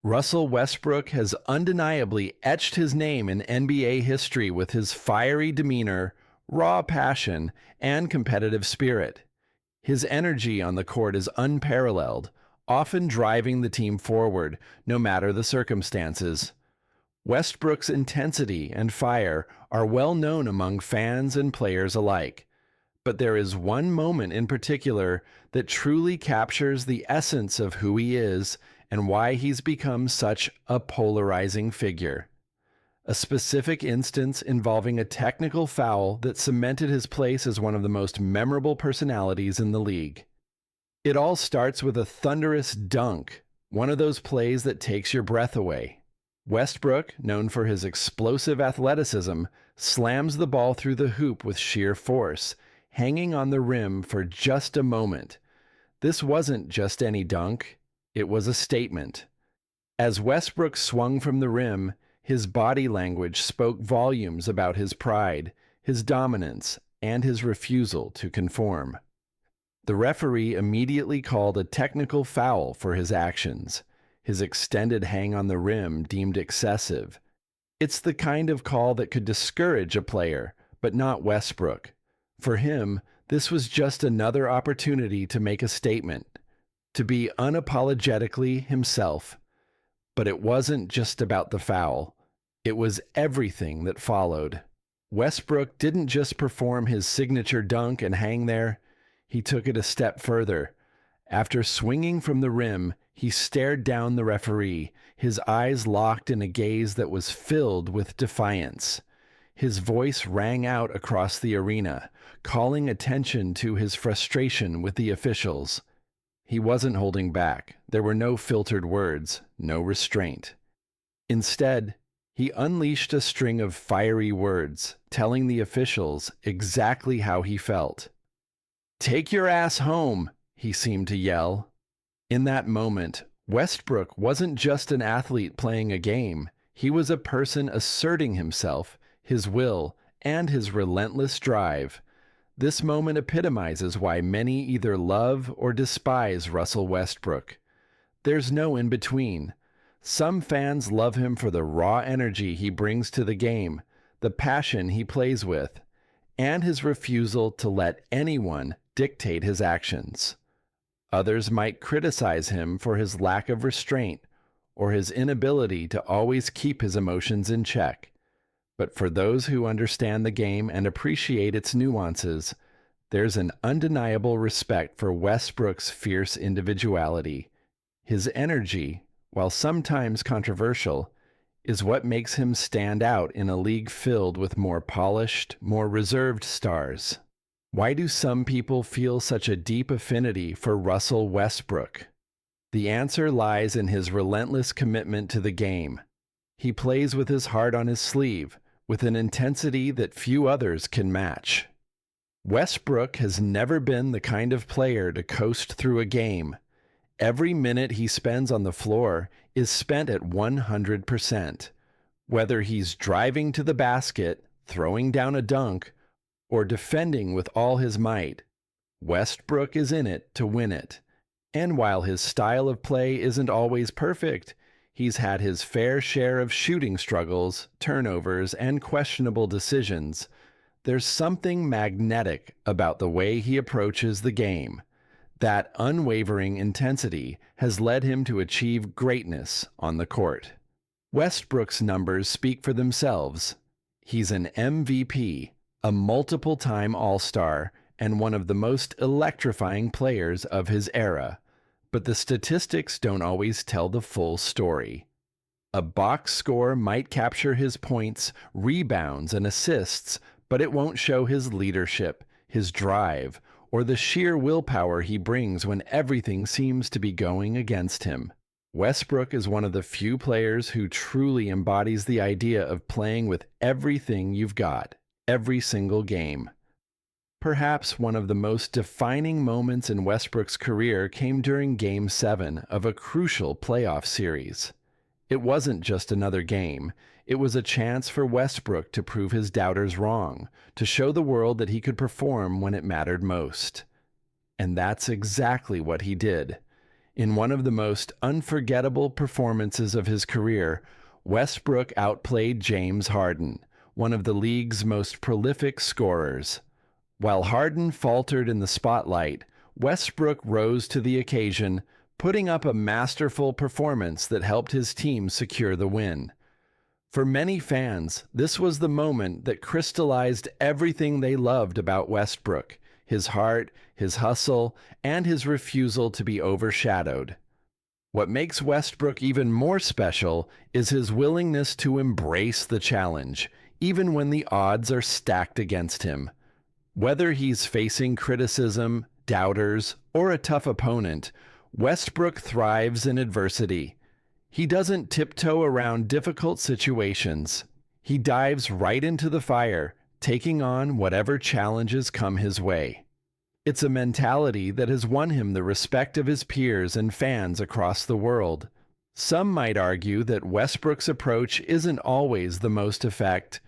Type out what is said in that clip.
Russell Westbrook has undeniably etched his name in NBA history with his fiery demeanor, raw passion, and competitive spirit. His energy on the court is unparalleled, often driving the team forward, no matter the circumstances. Westbrook's intensity and fire are well known among fans and players alike. But there is one moment in particular that truly captures the essence of who he is and why he's become such a polarizing figure. A specific instance involving a technical foul that cemented his place as one of the most memorable personalities in the league. It all starts with a thunderous dunk, one of those plays that takes your breath away. Westbrook, known for his explosive athleticism, slams the ball through the hoop with sheer force, hanging on the rim for just a moment. This wasn't just any dunk, it was a statement. As Westbrook swung from the rim, his body language spoke volumes about his pride, his dominance, and his refusal to conform. The referee immediately called a technical foul for his actions, his extended hang on the rim deemed excessive. It's the kind of call that could discourage a player, but not Westbrook. For him, this was just another opportunity to make a statement, to be unapologetically himself. But it wasn't just about the foul. It was everything that followed. Westbrook didn't just perform his signature dunk and hang there. He took it a step further. After swinging from the rim, he stared down the referee, his eyes locked in a gaze that was filled with defiance. His voice rang out across the arena, calling attention to his frustration with the officials. He wasn't holding back. There were no filtered words, no restraint. Instead, he unleashed a string of fiery words, telling the officials exactly how he felt. "Take your ass home," he seemed to yell. In that moment, Westbrook wasn't just an athlete playing a game. He was a person asserting himself, his will, and his relentless drive. This moment epitomizes why many either love or despise Russell Westbrook. There's no in between. Some fans love him for the raw energy he brings to the game, the passion he plays with, and his refusal to let anyone dictate his actions. Others might criticize him for his lack of restraint or his inability to always keep his emotions in check. But for those who understand the game and appreciate its nuances, there's an undeniable respect for Westbrook's fierce individuality. His energy, while sometimes controversial, is what makes him stand out in a league filled with more polished, more reserved stars. Why do some people feel such a deep affinity for Russell Westbrook? The answer lies in his relentless commitment to the game. He plays with his heart on his sleeve, with an intensity that few others can match. Westbrook has never been the kind of player to coast through a game. Every minute he spends on the floor is spent at 100%. Whether he's driving to the basket, throwing down a dunk, or defending with all his might, Westbrook is in it to win it. And while his style of play isn't always perfect, he's had his fair share of shooting struggles, turnovers, and questionable decisions. There's something magnetic about the way he approaches the game. That unwavering intensity has led him to achieve greatness on the court. Westbrook's numbers speak for themselves. He's an MVP, a multiple-time All-Star, and one of the most electrifying players of his era. But the statistics don't always tell the full story. A box score might capture his points, rebounds, and assists, but it won't show his leadership, his drive, or the sheer willpower he brings when everything seems to be going against him. Westbrook is one of the few players who truly embodies the idea of playing with everything you've got, every single game. Perhaps one of the most defining moments in Westbrook's career came during Game 7 of a crucial playoff series. It wasn't just another game. It was a chance for Westbrook to prove his doubters wrong, to show the world that he could perform when it mattered most. And that's exactly what he did. In one of the most unforgettable performances of his career, Westbrook outplayed James Harden, one of the league's most prolific scorers. While Harden faltered in the spotlight, Westbrook rose to the occasion, putting up a masterful performance that helped his team secure the win. For many fans, this was the moment that crystallized everything they loved about Westbrook: his heart, his hustle, and his refusal to be overshadowed. What makes Westbrook even more special is his willingness to embrace the challenge, even when the odds are stacked against him. Whether he's facing criticism, doubters, or a tough opponent, Westbrook thrives in adversity. He doesn't tiptoe around difficult situations. He dives right into the fire, taking on whatever challenges come his way. It's a mentality that has won him the respect of his peers and fans across the world. Some might argue that Westbrook's approach isn't always the most effective,